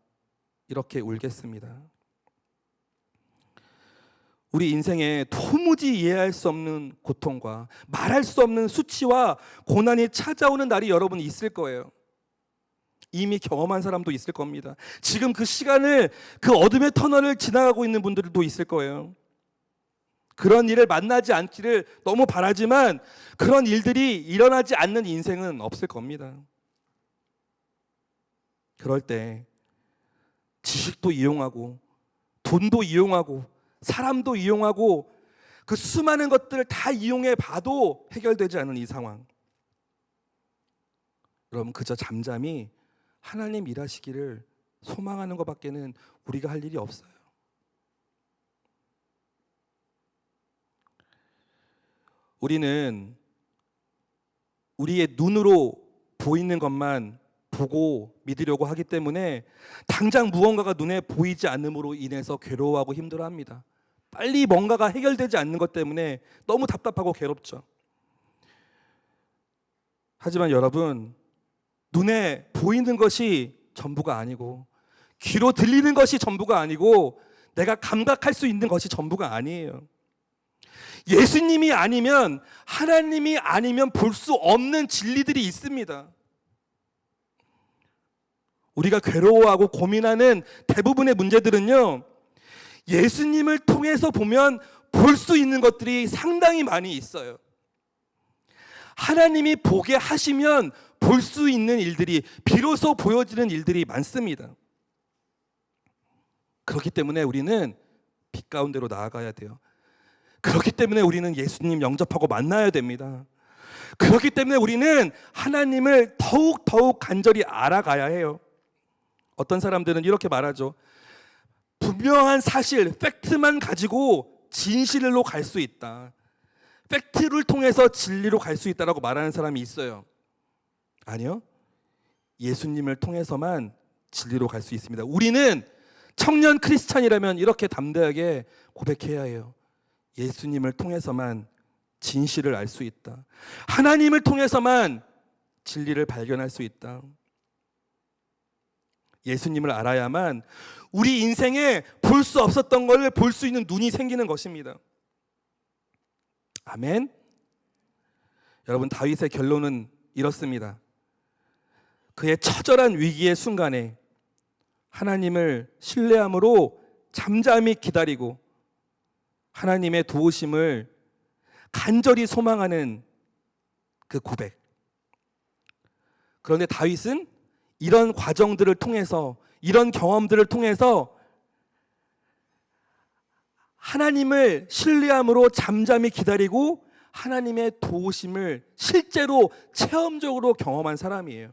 이렇게 울겠습니다. 우리 인생에 도무지 이해할 수 없는 고통과 말할 수 없는 수치와 고난이 찾아오는 날이 여러분 있을 거예요. 이미 경험한 사람도 있을 겁니다. 지금 그 시간을, 그 어둠의 터널을 지나가고 있는 분들도 있을 거예요. 그런 일을 만나지 않기를 너무 바라지만 그런 일들이 일어나지 않는 인생은 없을 겁니다. 그럴 때 지식도 이용하고 돈도 이용하고 사람도 이용하고 그 수많은 것들을 다 이용해 봐도 해결되지 않은 이 상황, 여러분, 그저 잠잠히 하나님 일하시기를 소망하는 것밖에는 우리가 할 일이 없어요. 우리는 우리의 눈으로 보이는 것만 보고 믿으려고 하기 때문에 당장 무언가가 눈에 보이지 않음으로 인해서 괴로워하고 힘들어합니다. 빨리 뭔가가 해결되지 않는 것 때문에 너무 답답하고 괴롭죠. 하지만 여러분, 눈에 보이는 것이 전부가 아니고 귀로 들리는 것이 전부가 아니고 내가 감각할 수 있는 것이 전부가 아니에요. 예수님이 아니면, 하나님이 아니면 볼 수 없는 진리들이 있습니다. 우리가 괴로워하고 고민하는 대부분의 문제들은요, 예수님을 통해서 보면 볼 수 있는 것들이 상당히 많이 있어요. 하나님이 보게 하시면 볼 수 있는 일들이, 비로소 보여지는 일들이 많습니다. 그렇기 때문에 우리는 빛 가운데로 나아가야 돼요. 그렇기 때문에 우리는 예수님 영접하고 만나야 됩니다. 그렇기 때문에 우리는 하나님을 더욱 간절히 알아가야 해요. 어떤 사람들은 이렇게 말하죠. 분명한 사실, 팩트만 가지고 진실로 갈 수 있다. 팩트를 통해서 진리로 갈 수 있다라고 말하는 사람이 있어요. 아니요. 예수님을 통해서만 진리로 갈 수 있습니다. 우리는 청년 크리스찬이라면 이렇게 담대하게 고백해야 해요. 예수님을 통해서만 진실을 알 수 있다. 하나님을 통해서만 진리를 발견할 수 있다. 예수님을 알아야만 우리 인생에 볼 수 없었던 걸 볼 수 있는 눈이 생기는 것입니다. 아멘. 여러분, 다윗의 결론은 이렇습니다. 그의 처절한 위기의 순간에 하나님을 신뢰함으로 잠잠히 기다리고 하나님의 도우심을 간절히 소망하는 그 고백. 그런데 다윗은 이런 과정들을 통해서, 이런 경험들을 통해서 하나님을 신뢰함으로 잠잠히 기다리고 하나님의 도우심을 실제로 체험적으로 경험한 사람이에요.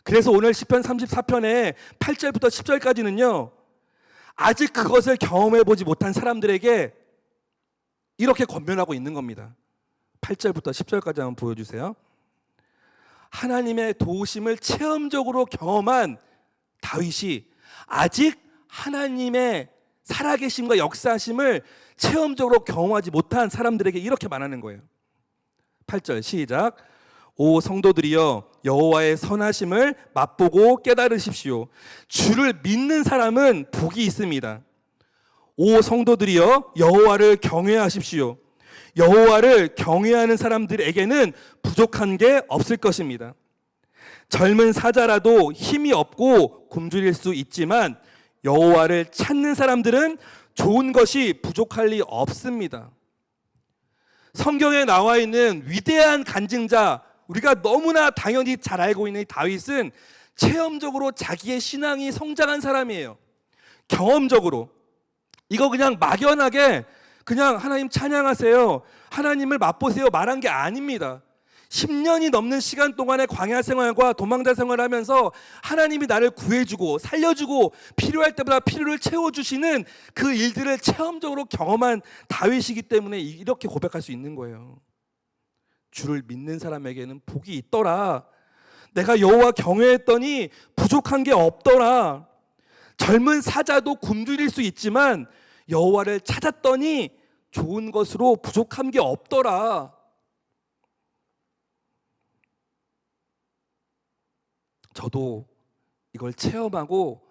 그래서 오늘 시편 34편의 8절부터 10절까지는요, 아직 그것을 경험해보지 못한 사람들에게 이렇게 권면하고 있는 겁니다. 8절부터 10절까지 한번 보여주세요. 하나님의 도우심을 체험적으로 경험한 다윗이 아직 하나님의 살아계심과 역사하심을 체험적으로 경험하지 못한 사람들에게 이렇게 말하는 거예요. 8절 시작. 오 성도들이여, 여호와의 선하심을 맛보고 깨달으십시오. 주를 믿는 사람은 복이 있습니다. 오 성도들이여, 여호와를 경외하십시오. 여호와를 경외하는 사람들에게는 부족한 게 없을 것입니다. 젊은 사자라도 힘이 없고 굶주릴 수 있지만 여호와를 찾는 사람들은 좋은 것이 부족할 리 없습니다. 성경에 나와 있는 위대한 간증자, 우리가 너무나 당연히 잘 알고 있는 다윗은 체험적으로 자기의 신앙이 성장한 사람이에요. 경험적으로. 이거 그냥 막연하게 그냥 하나님 찬양하세요, 하나님을 맛보세요 말한 게 아닙니다. 10년이 넘는 시간 동안의 광야 생활과 도망자 생활을 하면서 하나님이 나를 구해주고 살려주고 필요할 때마다 필요를 채워주시는 그 일들을 체험적으로 경험한 다윗이기 때문에 이렇게 고백할 수 있는 거예요. 주를 믿는 사람에게는 복이 있더라. 내가 여호와 경외했더니 부족한 게 없더라. 젊은 사자도 굶주릴 수 있지만 여호와를 찾았더니 좋은 것으로 부족한 게 없더라. 저도 이걸 체험하고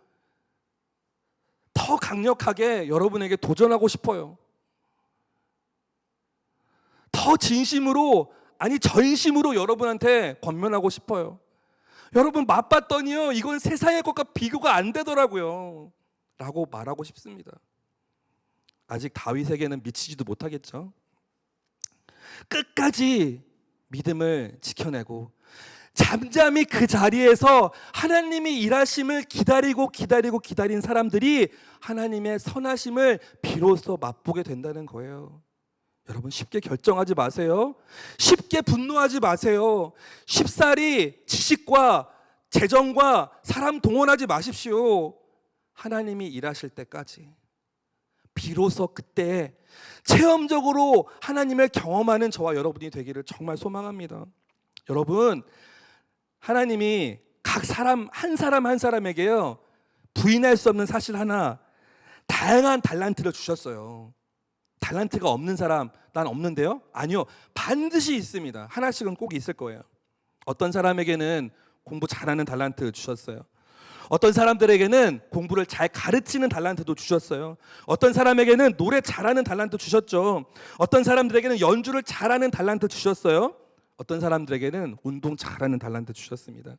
더 강력하게 여러분에게 도전하고 싶어요. 더 진심으로, 아니 전심으로 여러분한테 권면하고 싶어요. 여러분 맛봤더니요, 이건 세상의 것과 비교가 안 되더라고요 라고 말하고 싶습니다. 아직 다윗에게는 미치지도 못하겠죠. 끝까지 믿음을 지켜내고 잠잠히 그 자리에서 하나님이 일하심을 기다린 사람들이 하나님의 선하심을 비로소 맛보게 된다는 거예요. 여러분 쉽게 결정하지 마세요. 쉽게 분노하지 마세요. 쉽사리 지식과 재정과 사람 동원하지 마십시오. 하나님이 일하실 때까지. 비로소 그때 체험적으로 하나님을 경험하는 저와 여러분이 되기를 정말 소망합니다. 여러분, 하나님이 각 사람 한 사람에게요, 부인할 수 없는 사실 하나, 다양한 달란트를 주셨어요. 달란트가 없는 사람, 난 없는데요? 아니요, 반드시 있습니다. 하나씩은 꼭 있을 거예요. 어떤 사람에게는 공부 잘하는 달란트 주셨어요. 어떤 사람들에게는 공부를 잘 가르치는 달란트도 주셨어요. 어떤 사람에게는 노래 잘하는 달란트 주셨죠. 어떤 사람들에게는 연주를 잘하는 달란트 주셨어요. 어떤 사람들에게는 운동 잘하는 달란트 주셨습니다.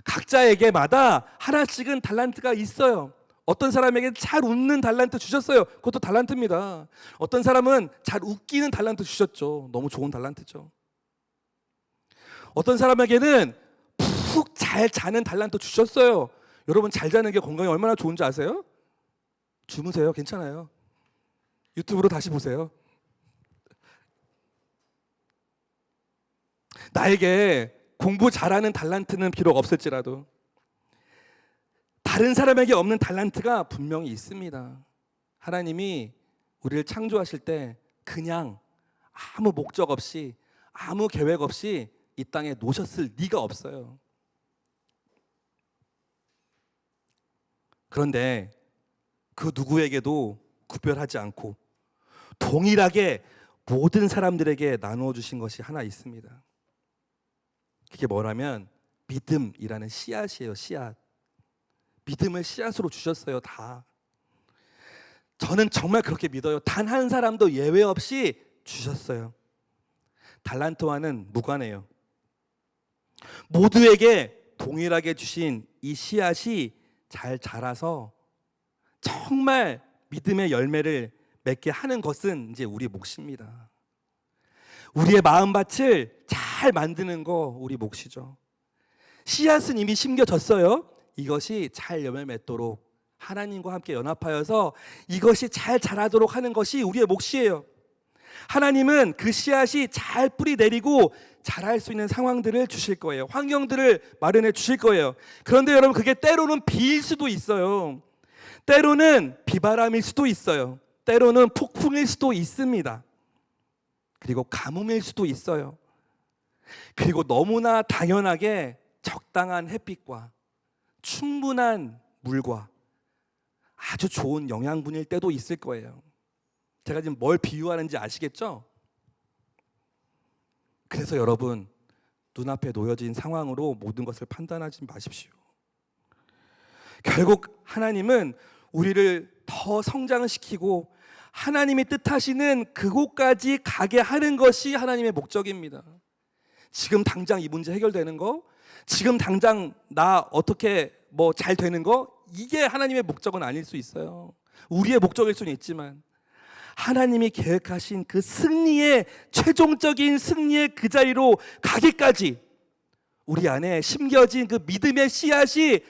각자에게마다 하나씩은 달란트가 있어요. 어떤 사람에게 잘 웃는 달란트 주셨어요. 그것도 달란트입니다. 어떤 사람은 잘 웃기는 달란트 주셨죠. 너무 좋은 달란트죠. 어떤 사람에게는 푹 잘 자는 달란트 주셨어요. 여러분, 잘 자는 게 건강에 얼마나 좋은지 아세요? 주무세요. 괜찮아요. 유튜브로 다시 보세요. 나에게 공부 잘하는 달란트는 비록 없을지라도 다른 사람에게 없는 달란트가 분명히 있습니다. 하나님이 우리를 창조하실 때 그냥 아무 목적 없이 아무 계획 없이 이 땅에 놓으셨을 리가 없어요. 그런데 그 누구에게도 구별하지 않고 동일하게 모든 사람들에게 나누어 주신 것이 하나 있습니다. 그게 뭐라면 믿음이라는 씨앗이에요. 씨앗. 믿음을 씨앗으로 주셨어요. 다. 저는 정말 그렇게 믿어요. 단 한 사람도 예외 없이 주셨어요. 달란트와는 무관해요. 모두에게 동일하게 주신 이 씨앗이 잘 자라서 정말 믿음의 열매를 맺게 하는 것은 이제 우리 몫입니다. 우리의 마음밭을 잘 만드는 거 우리 몫이죠. 씨앗은 이미 심겨졌어요. 이것이 잘 열매 맺도록 하나님과 함께 연합하여서 이것이 잘 자라도록 하는 것이 우리의 몫이에요. 하나님은 그 씨앗이 잘 뿌리 내리고 자랄 수 있는 상황들을 주실 거예요. 환경들을 마련해 주실 거예요. 그런데 여러분, 그게 때로는 비일 수도 있어요. 때로는 비바람일 수도 있어요. 때로는 폭풍일 수도 있습니다. 그리고 가뭄일 수도 있어요. 그리고 너무나 당연하게 적당한 햇빛과 충분한 물과 아주 좋은 영양분일 때도 있을 거예요. 제가 지금 뭘 비유하는지 아시겠죠? 그래서 여러분, 눈앞에 놓여진 상황으로 모든 것을 판단하지 마십시오. 결국 하나님은 우리를 더 성장을 시키고 하나님이 뜻하시는 그곳까지 가게 하는 것이 하나님의 목적입니다. 지금 당장 이 문제 해결되는 거, 지금 당장 나 어떻게 뭐 잘 되는 거, 이게 하나님의 목적은 아닐 수 있어요. 우리의 목적일 수는 있지만 하나님이 계획하신 그 승리의 최종적인 승리의 그 자리로 가기까지 우리 안에 심겨진 그 믿음의 씨앗이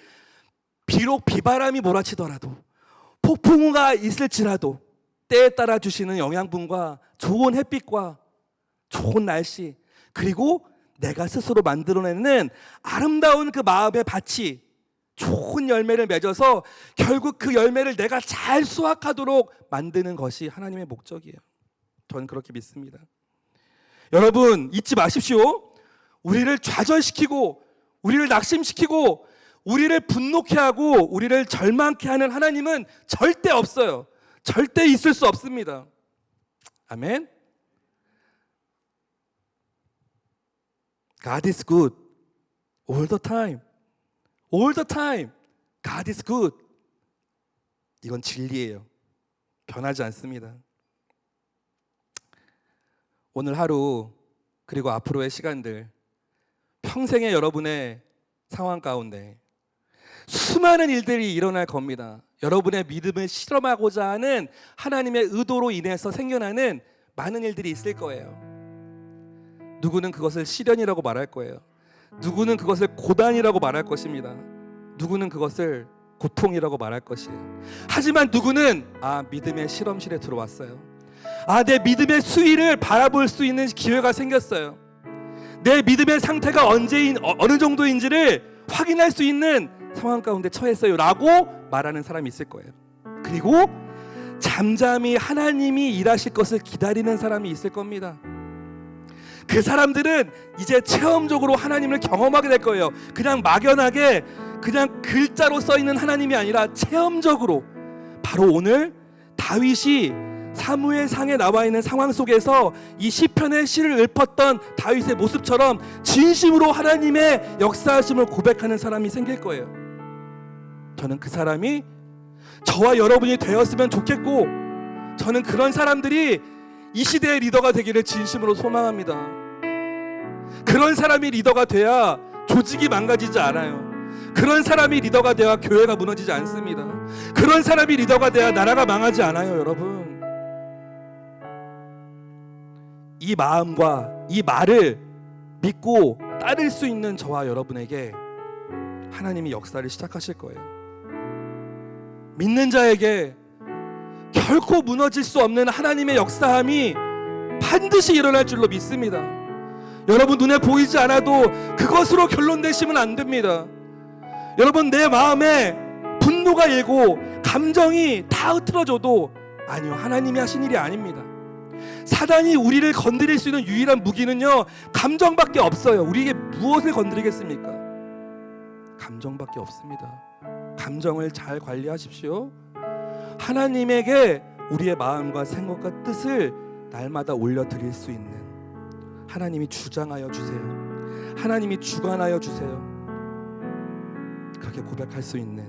비록 비바람이 몰아치더라도 폭풍우가 있을지라도 때에 따라 주시는 영양분과 좋은 햇빛과 좋은 날씨, 그리고 내가 스스로 만들어내는 아름다운 그 마음의 밭이 좋은 열매를 맺어서 결국 그 열매를 내가 잘 수확하도록 만드는 것이 하나님의 목적이에요. 저는 그렇게 믿습니다. 여러분, 잊지 마십시오. 우리를 좌절시키고 우리를 낙심시키고 우리를 분노케 하고 우리를 절망케 하는 하나님은 절대 없어요. 절대 있을 수 없습니다. 아멘. God is good all the time. All the time, God is good. 이건 진리예요. 변하지 않습니다. 오늘 하루 그리고 앞으로의 시간들, 평생의 여러분의 상황 가운데 수많은 일들이 일어날 겁니다. 여러분의 믿음을 실험하고자 하는 하나님의 의도로 인해서 생겨나는 많은 일들이 있을 거예요. 누구는 그것을 시련이라고 말할 거예요. 누구는 그것을 고난이라고 말할 것입니다. 누구는 그것을 고통이라고 말할 것이에요. 하지만 누구는 믿음의 실험실에 들어왔어요. 내 믿음의 수위를 바라볼 수 있는 기회가 생겼어요. 내 믿음의 상태가 어느 정도인지를 확인할 수 있는 상황 가운데 처했어요 라고 말하는 사람이 있을 거예요. 그리고 잠잠히 하나님이 일하실 것을 기다리는 사람이 있을 겁니다. 그 사람들은 이제 체험적으로 하나님을 경험하게 될 거예요. 그냥 막연하게 그냥 글자로 써있는 하나님이 아니라 체험적으로, 바로 오늘 다윗이 사무엘상에 나와 있는 상황 속에서 이 시편의 시를 읊었던 다윗의 모습처럼 진심으로 하나님의 역사하심을 고백하는 사람이 생길 거예요. 저는 그 사람이 저와 여러분이 되었으면 좋겠고, 저는 그런 사람들이 이 시대의 리더가 되기를 진심으로 소망합니다. 그런 사람이 리더가 돼야 조직이 망가지지 않아요. 그런 사람이 리더가 돼야 교회가 무너지지 않습니다. 그런 사람이 리더가 돼야 나라가 망하지 않아요, 여러분. 이 마음과 이 말을 믿고 따를 수 있는 저와 여러분에게 하나님이 역사를 시작하실 거예요. 믿는 자에게 결코 무너질 수 없는 하나님의 역사함이 반드시 일어날 줄로 믿습니다. 여러분 눈에 보이지 않아도 그것으로 결론 내시면 안 됩니다. 여러분 내 마음에 분노가 일고 감정이 다 흐트러져도 아니요, 하나님이 하신 일이 아닙니다. 사단이 우리를 건드릴 수 있는 유일한 무기는요, 감정밖에 없어요. 우리에게 무엇을 건드리겠습니까? 감정밖에 없습니다. 감정을 잘 관리하십시오. 하나님에게 우리의 마음과 생각과 뜻을 날마다 올려드릴 수 있는, 하나님이 주장하여 주세요. 하나님이 주관하여 주세요. 그렇게 고백할 수 있는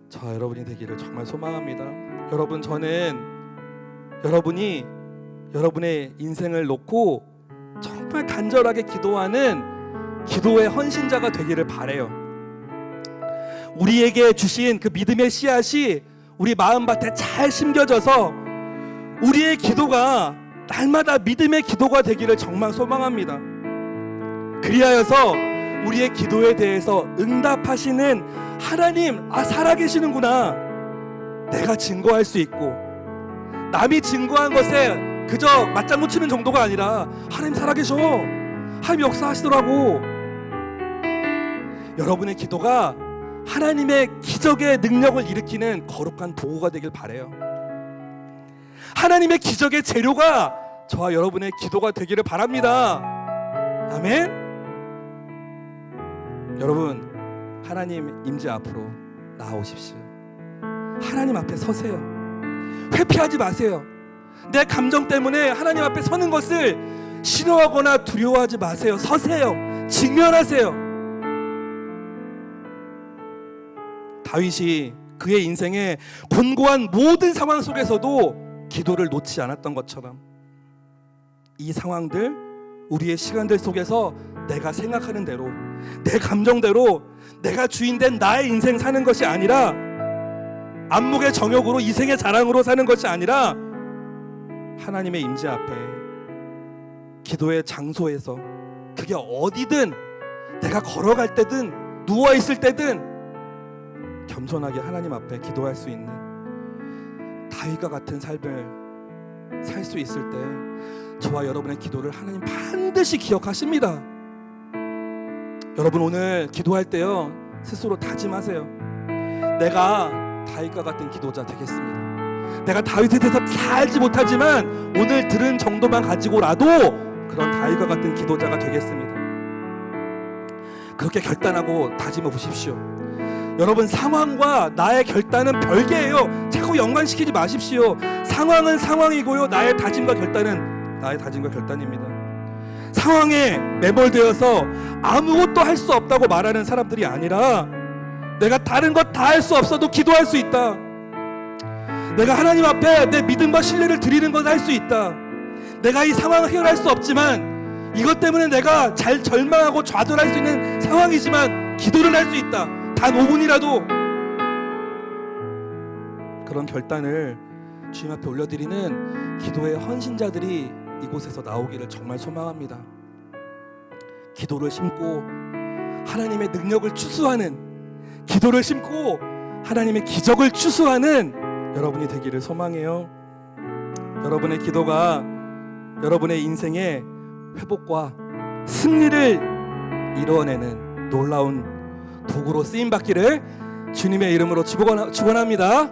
저와 여러분이 되기를 정말 소망합니다. 여러분, 저는 여러분이 여러분의 인생을 놓고 정말 간절하게 기도하는 기도의 헌신자가 되기를 바라요. 우리에게 주신 그 믿음의 씨앗이 우리 마음밭에 잘 심겨져서 우리의 기도가 날마다 믿음의 기도가 되기를 정말 소망합니다. 그리하여서 우리의 기도에 대해서 응답하시는 하나님, 살아계시는구나, 내가 증거할 수 있고, 남이 증거한 것에 그저 맞장구 치는 정도가 아니라 하나님 살아계셔, 하나님 역사하시더라고. 여러분의 기도가 하나님의 기적의 능력을 일으키는 거룩한 도구가 되길 바라요. 하나님의 기적의 재료가 저와 여러분의 기도가 되기를 바랍니다. 아멘. 여러분, 하나님 임재 앞으로 나아오십시오. 하나님 앞에 서세요. 회피하지 마세요. 내 감정 때문에 하나님 앞에 서는 것을 싫어하거나 두려워하지 마세요. 서세요. 직면하세요. 다윗이 그의 인생의 곤고한 모든 상황 속에서도 기도를 놓지 않았던 것처럼, 이 상황들, 우리의 시간들 속에서 내가 생각하는 대로, 내 감정대로 내가 주인된 나의 인생 사는 것이 아니라, 안목의 정욕으로 이생의 자랑으로 사는 것이 아니라, 하나님의 임재 앞에, 기도의 장소에서, 그게 어디든, 내가 걸어갈 때든 누워있을 때든 겸손하게 하나님 앞에 기도할 수 있는 다윗과 같은 삶을 살 수 있을 때 저와 여러분의 기도를 하나님 반드시 기억하십니다. 여러분, 오늘 기도할 때요, 스스로 다짐하세요. 내가 다윗과 같은 기도자 되겠습니다. 내가 다윗에 대해서 살지 못하지만 오늘 들은 정도만 가지고라도 그런 다윗과 같은 기도자가 되겠습니다. 그렇게 결단하고 다짐해 보십시오. 여러분, 상황과 나의 결단은 별개예요. 자꾸 연관시키지 마십시오. 상황은 상황이고요, 나의 다짐과 결단은 나의 다짐과 결단입니다. 상황에 매몰되어서 아무것도 할 수 없다고 말하는 사람들이 아니라, 내가 다른 것 다 할 수 없어도 기도할 수 있다. 내가 하나님 앞에 내 믿음과 신뢰를 드리는 것 할 수 있다. 내가 이 상황을 해결할 수 없지만, 이것 때문에 내가 잘 절망하고 좌절할 수 있는 상황이지만 기도를 할 수 있다. 단 5분이라도 그런 결단을 주님 앞에 올려드리는 기도의 헌신자들이 이곳에서 나오기를 정말 소망합니다. 기도를 심고 하나님의 능력을 추수하는, 기도를 심고 하나님의 기적을 추수하는 여러분이 되기를 소망해요. 여러분의 기도가 여러분의 인생의 회복과 승리를 이루어내는 놀라운 도구로 쓰임받기를 주님의 이름으로 축원합니다.